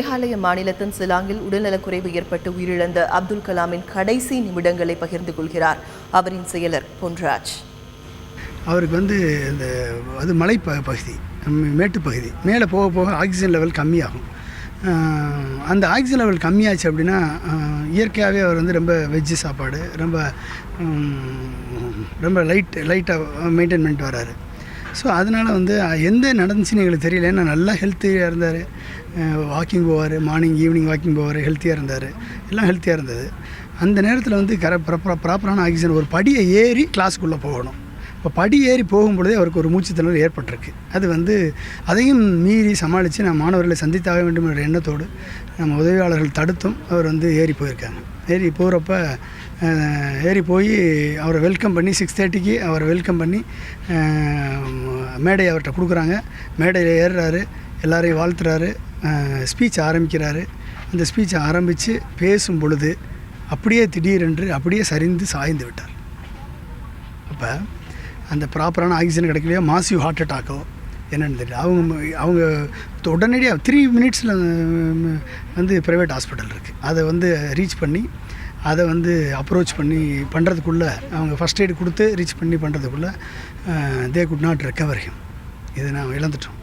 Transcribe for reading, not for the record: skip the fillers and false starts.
மேகாலய மாநிலத்தின் சிலாங்கில் உடல்நலக்குறைவு ஏற்பட்டு உயிரிழந்த அப்துல் கலாமின் கடைசி நிமிடங்களை பகிர்ந்து கொள்கிறார் அவரின் செயலர் பொன்ராஜ். அவருக்கு இந்த அது மலை பகுதி, மேட்டு பகுதி, மேலே போக போக ஆக்சிஜன் லெவல் கம்மியாகும். அந்த ஆக்சிஜன் லெவல் கம்மியாச்சு அப்படின்னா இயற்கையாகவே அவர் ரொம்ப வெஜ்ஜு சாப்பாடு ரொம்ப லைட்டாக மெயின்டைன் பண்ணிட்டு வர்றாரு. ஸோ அதனால் எந்த நடந்துச்சுன்னு எங்களுக்கு தெரியல. ஏன்னா நல்லா ஹெல்த்தியாக இருந்தார், வாக்கிங் போவார், மார்னிங் ஈவினிங் வாக்கிங் போவார், ஹெல்த்தியாக இருந்தார், எல்லாம் ஹெல்த்தியாக இருந்தது. அந்த நேரத்தில் ப்ராப்பரான ஆக்சிஜன் ஒரு படியை ஏறி கிளாஸுக்குள்ளே போகணும். இப்போ படி ஏறி போகும்பொழுதே அவருக்கு ஒரு மூச்சுத்திணறல் ஏற்பட்டிருக்கு. அது அதையும் மீறி சமாளித்து நான் மாணவர்களை சந்தித்தாக வேண்டும் என்ற எண்ணத்தோடு நம்ம உதவியாளர்கள் தடுத்தும் அவர் ஏறி போயிருக்காங்க. ஏறி போகிறப்ப போய் அவரை வெல்கம் பண்ணி 6:30க்கு அவரை வெல்கம் பண்ணி மேடையை அவர்கிட்ட கொடுக்குறாங்க. மேடையில் ஏறுறாரு, எல்லாரையும் வாழ்த்துறாரு, ஸ்பீச் ஆரம்பிக்கிறாரு. அந்த ஸ்பீச்சை ஆரம்பித்து பேசும் பொழுது அப்படியே திடீரென்று அப்படியே சரிந்து சாய்ந்து விட்டார். அப்போ அந்த ப்ராப்பரான ஆக்சிஜன் கிடைக்கலையோ, மாசிவ் ஹார்ட் அட்டாக்கோ என்னென்னு தெரியல. அவங்க உடனடியாக 3 மினிட்ஸில் ப்ரைவேட் ஹாஸ்பிட்டல் இருக்குது, அதை ரீச் பண்ணி அதை அப்ரோச் பண்ணி பண்ணுறதுக்குள்ளே, அவங்க ஃபஸ்ட் எய்டு கொடுத்து ரீச் பண்ணி பண்ணுறதுக்குள்ளே they could not recover him. இதை நாம் இழந்துட்டோம்.